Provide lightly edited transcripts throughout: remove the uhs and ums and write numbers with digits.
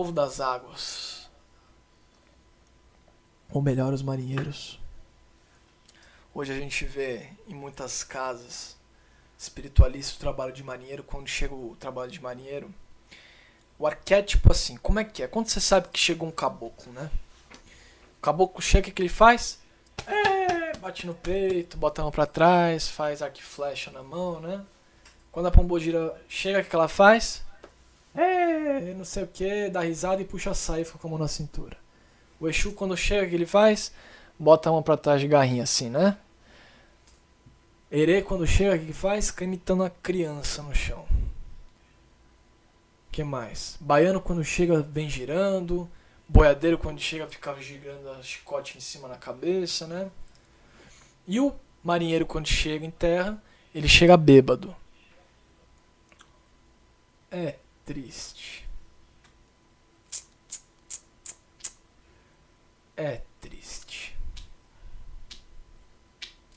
povo das águas. Ou melhor, os marinheiros. Hoje a gente vê em muitas casas espiritualistas o trabalho de marinheiro. Quando chega o trabalho de marinheiro, o arquétipo assim, como é que é? Quando você sabe que chegou um caboclo, né? O caboclo chega, o que ele faz? Bate no peito, bota a mão pra trás, faz arco e flecha na mão, né? Quando a pombogira chega, o que ela faz? Não sei o que, dá risada e puxa a saia e fica com a mão na cintura. O Exu, quando chega, o que ele faz? Bota a mão pra trás de garrinha assim, né? Herê, quando chega, o que ele faz? Fica imitando a criança no chão. O que mais? Baiano, quando chega, vem girando. Boiadeiro, quando chega, fica girando a chicote em cima na cabeça, né? E o marinheiro, quando chega em terra, ele chega bêbado. É triste. É triste.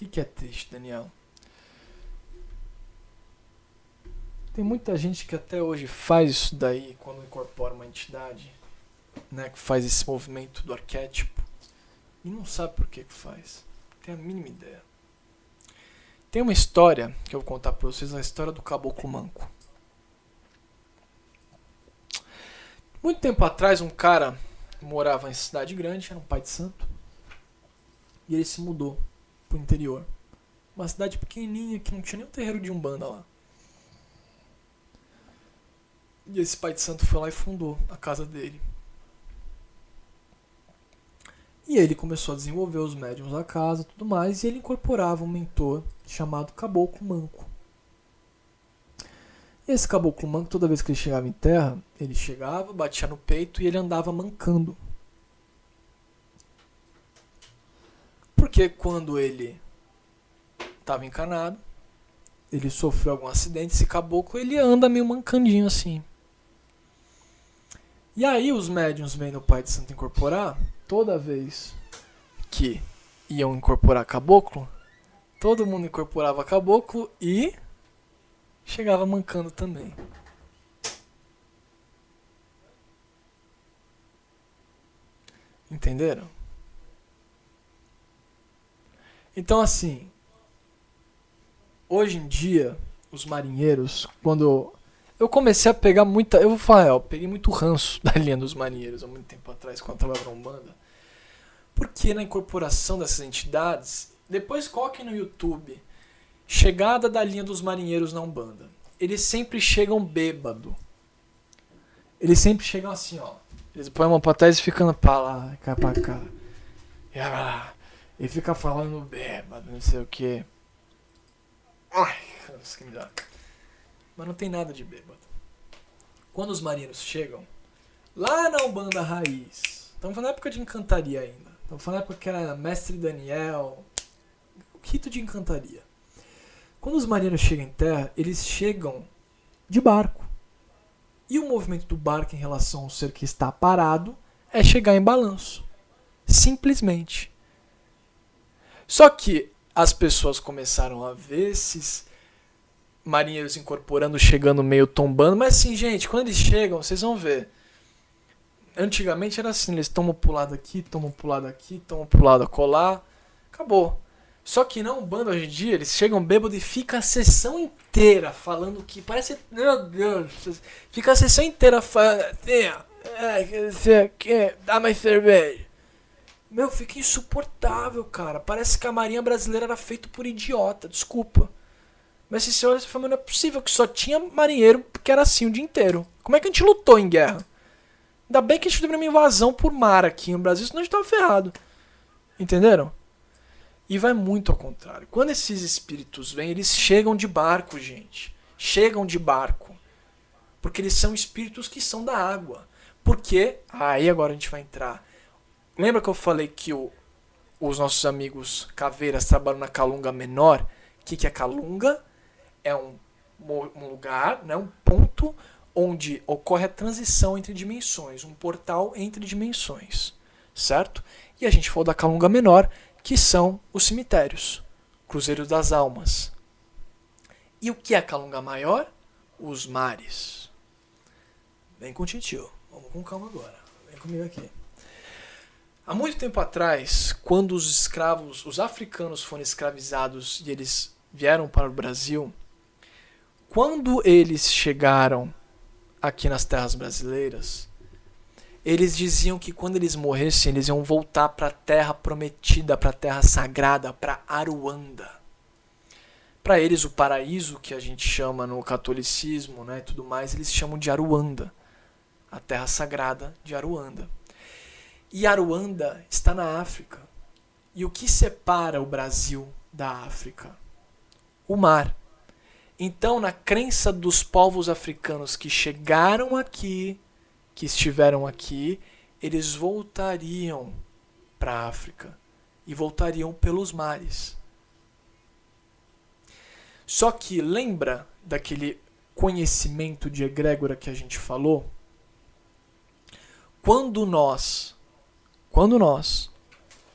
O que é triste, Daniel? Tem muita gente que até hoje faz isso daí quando incorpora uma entidade, né, que faz esse movimento do arquétipo e não sabe por que faz. Não tem a mínima ideia. Tem uma história que eu vou contar pra vocês, a história do Caboclo Manco. Muito tempo atrás, um cara morava em cidade grande, era um pai de santo, e ele se mudou pro interior. Uma cidade pequenininha que não tinha nem um terreiro de umbanda lá. E esse pai de santo foi lá e fundou a casa dele. E ele começou a desenvolver os médiuns da casa e tudo mais, e ele incorporava um mentor chamado Caboclo Manco. E esse Caboclo Manco, toda vez que ele chegava em terra, ele chegava, batia no peito e ele andava mancando. Porque quando ele estava encarnado, ele sofreu algum acidente, esse caboclo, ele anda meio mancandinho assim. E aí os médiuns vendo o pai de santo incorporar, toda vez que iam incorporar caboclo, todo mundo incorporava caboclo e chegava mancando também. Entenderam? Então assim, hoje em dia, os marinheiros, quando eu comecei a pegar muita... Eu vou falar, eu peguei muito ranço da linha dos marinheiros há muito tempo atrás, quando eu tava na Umbanda. Porque na incorporação dessas entidades, depois coloquem no YouTube, chegada da linha dos marinheiros na Umbanda. Eles sempre chegam bêbado. Eles sempre chegam assim, ó. Eles põem a mão pra trás e ficam pra lá, cá pra cá. E fica falando bêbado, não sei o que. Ai, que me dá. Mas não tem nada de bêbado. Quando os marinheiros chegam, lá na Umbanda Raiz, estamos falando na época de encantaria ainda. Estamos falando na época que era Mestre Daniel, o rito de encantaria. Quando os marinheiros chegam em terra, eles chegam de barco. E o movimento do barco em relação ao ser que está parado é chegar em balanço. Simplesmente. Só que as pessoas começaram a ver esses marinheiros incorporando, chegando meio tombando. Mas assim, gente, quando eles chegam, vocês vão ver. Antigamente era assim, eles tomam pro lado aqui, tomam pro lado aqui, tomam pro lado acolá. Acabou. Só que na Umbanda hoje em dia, eles chegam bêbados e fica a sessão inteira falando que parece... Meu Deus, fica a sessão inteira falando... Dá mais cerveja. Meu, fica insuportável, cara. Parece que a Marinha Brasileira era feita por idiota, desculpa. Mas se você olha, você fala, não é possível que só tinha marinheiro que era assim o dia inteiro. Como é que a gente lutou em guerra? Ainda bem que a gente teve uma invasão por mar aqui no Brasil, senão a gente tava ferrado. Entenderam? E vai muito ao contrário. Quando esses espíritos vêm, eles chegam de barco, gente. Chegam de barco. Porque eles são espíritos que são da água. Porque, aí agora a gente vai entrar. Lembra que eu falei que os nossos amigos caveiras trabalham na Calunga Menor? O que é Calunga? É um lugar, né, um ponto onde ocorre a transição entre dimensões. Um portal entre dimensões. Certo? E a gente falou da Calunga Menor, que são os cemitérios, cruzeiros das almas. E o que é a Calunga Maior? Os mares. Vem com o titio. Vamos com calma agora. Vem comigo aqui. Há muito tempo atrás, quando os escravos, os africanos foram escravizados e eles vieram para o Brasil, quando eles chegaram aqui nas terras brasileiras, eles diziam que quando eles morressem, eles iam voltar para a terra prometida, para a terra sagrada, para Aruanda. Para eles, o paraíso que a gente chama no catolicismo, né, e tudo mais, eles chamam de Aruanda, a terra sagrada de Aruanda. E Aruanda está na África. E o que separa o Brasil da África? O mar. Então, na crença dos povos africanos que chegaram aqui, que estiveram aqui, eles voltariam para a África e voltariam pelos mares. Só que lembra daquele conhecimento de egrégora que a gente falou? Quando nós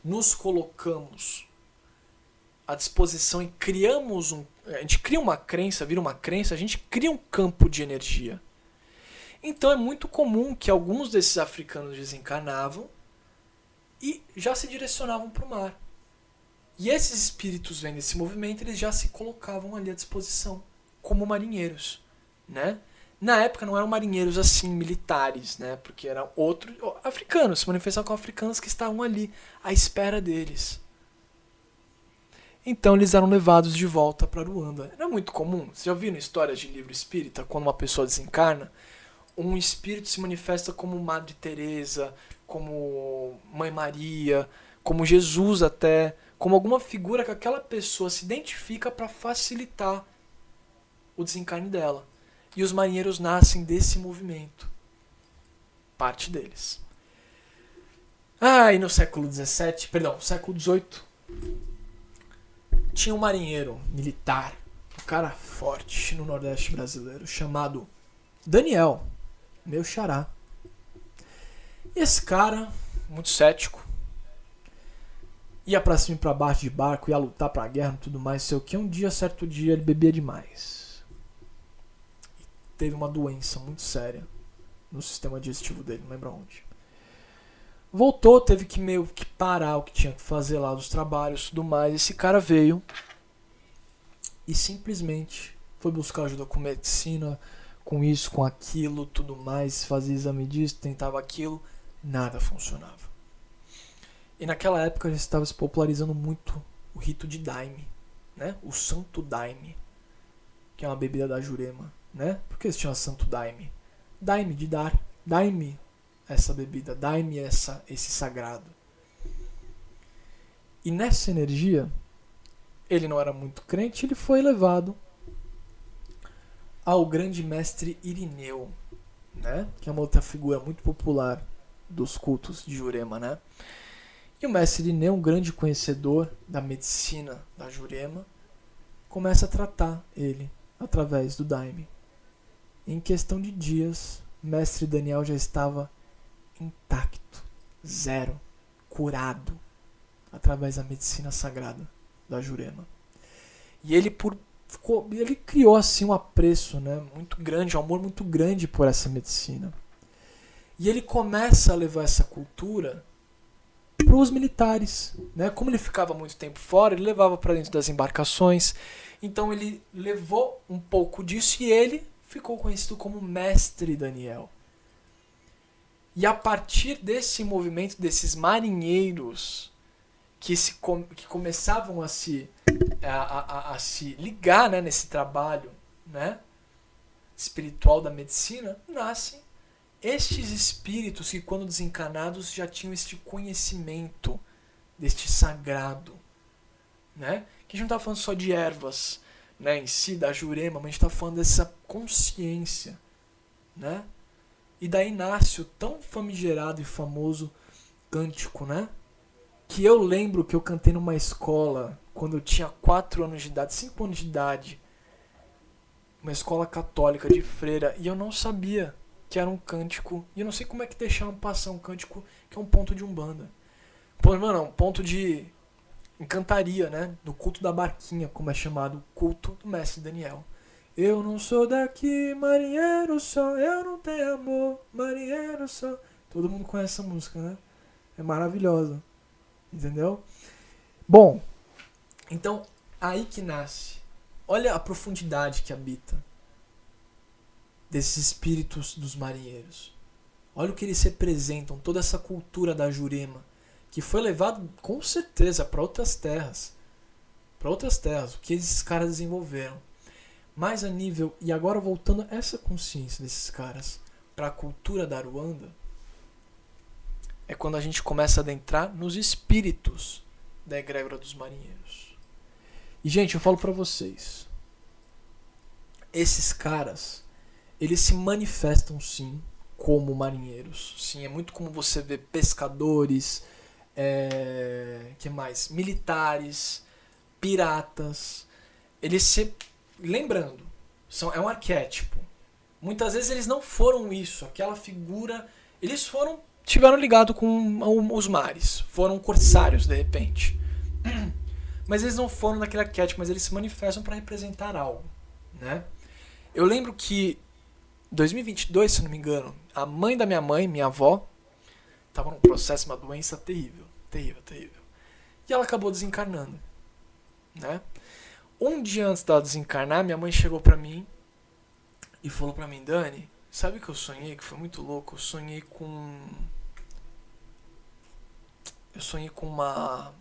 nos colocamos à disposição e criamos a gente cria uma crença, vira uma crença, a gente cria um campo de energia. Então é muito comum que alguns desses africanos desencarnavam e já se direcionavam para o mar. E esses espíritos vendo esse movimento, eles já se colocavam ali à disposição, como marinheiros, né? Na época não eram marinheiros assim, militares, né? Porque eram outros africanos, se manifestavam como africanos que estavam ali, à espera deles. Então eles eram levados de volta para Ruanda. Não é muito comum? Você já viu histórias de livro espírita, quando uma pessoa desencarna, um espírito se manifesta como Madre Teresa, como Mãe Maria, como Jesus até, como alguma figura que aquela pessoa se identifica para facilitar o desencarne dela. E os marinheiros nascem desse movimento. Parte deles. E no século XVIII, tinha um marinheiro militar, um cara forte no Nordeste brasileiro, chamado Daniel, meu xará. E esse cara, muito cético, ia pra cima e pra baixo de barco, ia lutar pra guerra e tudo mais, sei o que. Certo dia, ele bebia demais. Teve uma doença muito séria no sistema digestivo dele, não lembro onde. Voltou, teve que meio que parar o que tinha que fazer lá dos trabalhos e tudo mais. Esse cara veio e simplesmente foi buscar ajuda com medicina, com isso, com aquilo, tudo mais, fazia exame disso, tentava aquilo, nada funcionava. E naquela época já estava se popularizando muito o rito de Daime, né? O Santo Daime, que é uma bebida da Jurema. Né? Por que se chama Santo Daime? Daime, de dar. Daime essa bebida. Daime esse sagrado. E nessa energia, ele não era muito crente, ele foi levado ao grande mestre Irineu, né? Que é uma outra figura muito popular dos cultos de Jurema, né? E o mestre Irineu, um grande conhecedor da medicina da Jurema, começa a tratar ele através do Daime. Em questão de dias, mestre Daniel já estava intacto, zero, curado, através da medicina sagrada da Jurema. E ele criou assim um apreço, né, muito grande, um amor muito grande por essa medicina. E ele começa a levar essa cultura para os militares, né? Como ele ficava muito tempo fora, ele levava para dentro das embarcações. Então ele levou um pouco disso e ele ficou conhecido como Mestre Daniel. E a partir desse movimento, desses marinheiros que começavam a se ligar, né, nesse trabalho, né, espiritual da medicina, nascem estes espíritos que, quando desencarnados, já tinham este conhecimento deste sagrado, né? Que a gente não está falando só de ervas, né, em si, da Jurema, mas a gente está falando dessa consciência, né? E daí nasce o tão famigerado e famoso cântico, né? Que eu lembro que eu cantei numa escola quando eu tinha 4 anos de idade, 5 anos de idade, uma escola católica de freira, e eu não sabia que era um cântico, e eu não sei como é que deixaram passar um cântico que é um ponto de umbanda. Um ponto de encantaria, né? Do culto da barquinha, como é chamado, o culto do mestre Daniel. Eu não sou daqui, marinheiro só, eu não tenho amor, marinheiro só. Todo mundo conhece essa música, né? É maravilhosa, entendeu? Bom, então aí que nasce. Olha a profundidade que habita desses espíritos dos marinheiros. Olha o que eles representam, toda essa cultura da Jurema, que foi levado com certeza para outras terras. Para outras terras, o que esses caras desenvolveram. Mas a nível, e agora voltando a essa consciência desses caras para a cultura da Aruanda, é quando a gente começa a adentrar nos espíritos da egrégora dos marinheiros. E gente, eu falo para vocês, esses caras, eles se manifestam sim como marinheiros. Sim, é muito como você vê pescadores, que mais? Militares, piratas. Eles se... Lembrando, é um arquétipo. Muitas vezes eles não foram isso, aquela figura... Eles tiveram ligado com os mares. Foram corsários, de repente. Mas eles não foram naquele arquétipo, mas eles se manifestam para representar algo, né? Eu lembro que em 2022, se não me engano, a mãe da minha mãe, minha avó, estava num processo, uma doença terrível, terrível, terrível. E ela acabou desencarnando, né? Um dia antes dela desencarnar, minha mãe chegou pra mim e falou pra mim, Dani, sabe o que eu sonhei? Que foi muito louco. Eu sonhei com uma...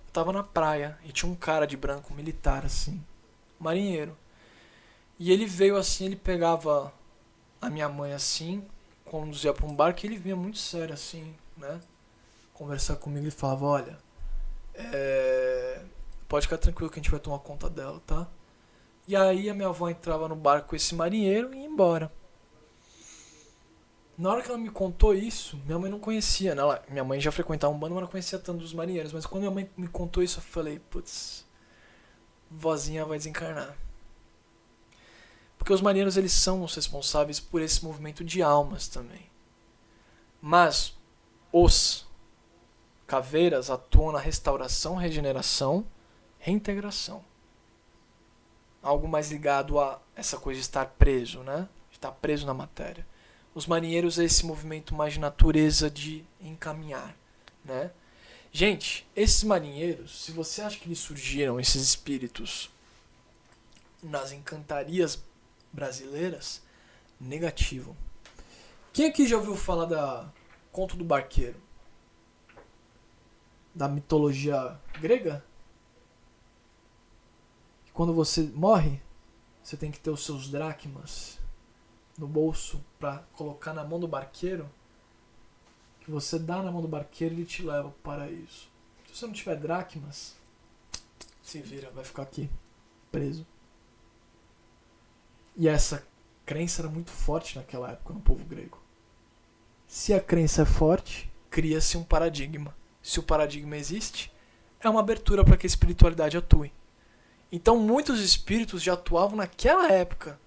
Eu tava na praia e tinha um cara de branco, militar, assim, marinheiro. E ele veio assim, ele pegava a minha mãe assim, conduzia pra um barco e ele vinha muito sério assim, né? Conversar comigo e falava, olha, pode ficar tranquilo que a gente vai tomar conta dela, tá? E aí a minha avó entrava no barco com esse marinheiro e ia embora. Na hora que ela me contou isso, minha mãe não conhecia, né? Minha mãe já frequentava um bando, mas não conhecia tanto dos marinheiros. Mas quando minha mãe me contou isso, eu falei, putz, vozinha vai desencarnar. Porque os marinheiros, eles são os responsáveis por esse movimento de almas também. Mas os caveiras atuam na restauração, regeneração, reintegração. Algo mais ligado a essa coisa de estar preso, né? De estar preso na matéria. Os marinheiros é esse movimento mais de natureza de encaminhar, né? Gente, esses marinheiros, se você acha que eles surgiram, esses espíritos, nas encantarias brasileiras, negativo. Quem aqui já ouviu falar da Conto do Barqueiro? Da mitologia grega? Quando você morre, você tem que ter os seus dracmas no bolso para colocar na mão do barqueiro, que você dá na mão do barqueiro e ele te leva para o paraíso. Se você não tiver dracmas, se vira, vai ficar aqui, preso. E essa crença era muito forte naquela época no povo grego. Se a crença é forte, cria-se um paradigma. Se o paradigma existe, é uma abertura para que a espiritualidade atue. Então muitos espíritos já atuavam naquela época,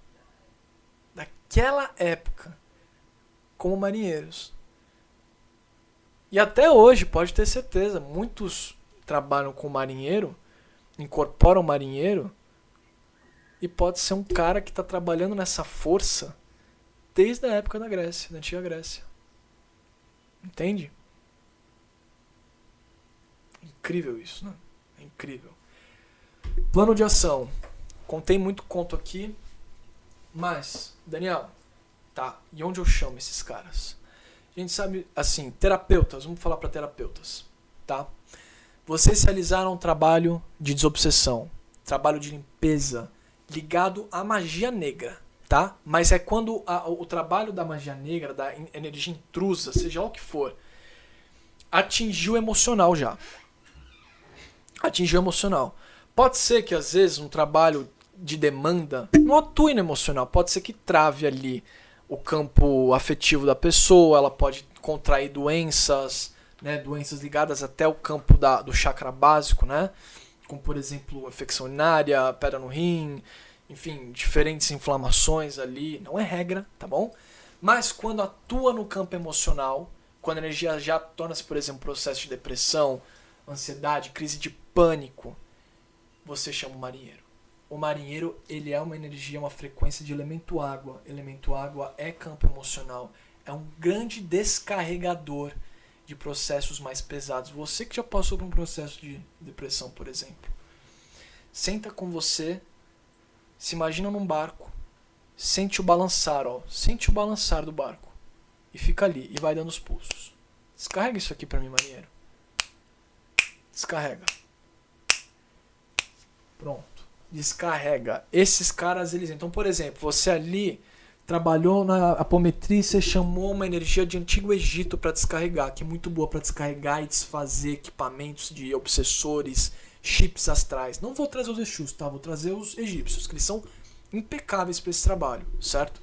como marinheiros. E até hoje, pode ter certeza, muitos trabalham com marinheiro, incorporam marinheiro, e pode ser um cara que está trabalhando nessa força desde a época da Grécia, da antiga Grécia. Entende? Incrível isso, né? É incrível. Plano de ação. Contei muito conto aqui, mas, Daniel, tá, e onde eu chamo esses caras? A gente sabe, assim, terapeutas, vamos falar para terapeutas, tá? Vocês realizaram um trabalho de desobsessão, trabalho de limpeza, ligado à magia negra, tá? Mas é quando o trabalho da magia negra, da energia intrusa, seja lá o que for, atingiu o emocional já. Atingiu o emocional. Pode ser que às vezes um trabalho de demanda não atue no emocional, pode ser que trave ali o campo afetivo da pessoa, ela pode contrair doenças, né, doenças ligadas até o campo do chakra básico, né, como por exemplo infecção urinária, pedra no rim, enfim, diferentes inflamações ali, não é regra, tá bom? Mas quando atua no campo emocional, quando a energia já torna-se, por exemplo, processo de depressão, ansiedade, crise de pânico, você chama o marinheiro. o marinheiro, ele é uma energia, uma frequência de elemento água. Elemento água é campo emocional. É um grande descarregador de processos mais pesados. Você que já passou por um processo de depressão, por exemplo. Senta com você, se imagina num barco, sente o balançar, ó. Sente o balançar do barco. E fica ali, e vai dando os pulsos. Descarrega isso aqui pra mim, marinheiro. Descarrega. Pronto. Descarrega. Esses caras, eles... Então, por exemplo, você ali trabalhou na apometria e você chamou uma energia de Antigo Egito para descarregar, que é muito boa para descarregar e desfazer equipamentos de obsessores, chips astrais. Não vou trazer os Exus, tá? Vou trazer os egípcios, que eles são impecáveis para esse trabalho, certo?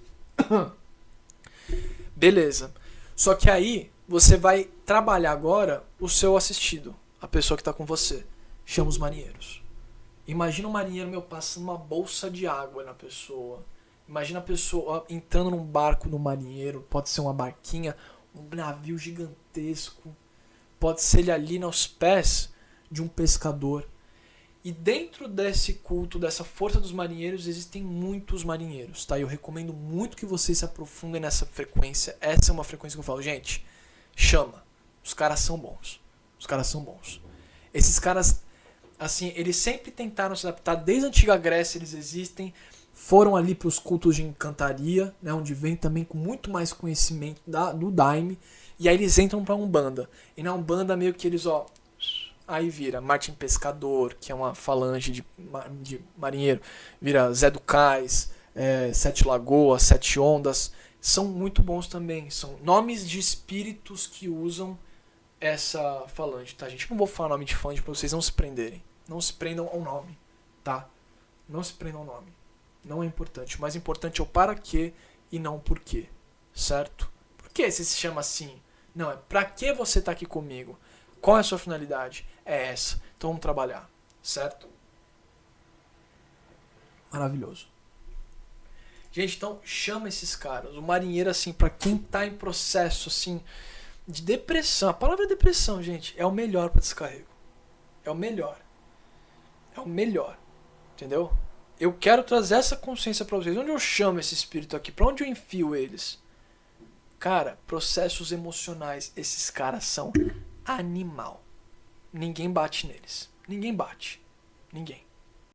Beleza. Só que aí você vai trabalhar agora o seu assistido, a pessoa que está com você. Chama os marinheiros. Imagina um marinheiro meu passando uma bolsa de água na pessoa. Imagina a pessoa entrando num barco no marinheiro. Pode ser uma barquinha, um navio gigantesco. Pode ser ele ali nos pés de um pescador. E dentro desse culto, dessa força dos marinheiros, existem muitos marinheiros, tá? Eu recomendo muito que vocês se aprofundem nessa frequência. Essa é uma frequência que eu falo, gente, chama. Os caras são bons. Os caras são bons. Esses caras, assim, eles sempre tentaram se adaptar. Desde a antiga Grécia eles existem. Foram ali para os cultos de encantaria, né, onde vem também com muito mais conhecimento do Daime. E aí eles entram para Umbanda. E na Umbanda meio que eles, ó... Aí vira Martim Pescador, que é uma falange de marinheiro. Vira Zé do Cais, Sete Lagoas, Sete Ondas. São muito bons também. São nomes de espíritos que usam essa falange, tá, gente? Não vou falar nome de falange para vocês não se prenderem. Não se prendam ao nome, tá? Não se prendam ao nome. Não é importante. O mais importante é o para quê e não o porquê, certo? Por que você se chama assim? Não, é pra que você tá aqui comigo? Qual é a sua finalidade? É essa. Então vamos trabalhar, certo? Maravilhoso. Gente, então chama esses caras. O marinheiro, assim, pra quem tá em processo, assim, de depressão. A palavra depressão, gente, é o melhor pra descarrego. É o melhor. É o melhor. Entendeu? Eu quero trazer essa consciência pra vocês. Onde eu chamo esse espírito aqui? Pra onde eu enfio eles? Cara, processos emocionais. Esses caras são animal. Ninguém bate neles. Ninguém bate. Ninguém.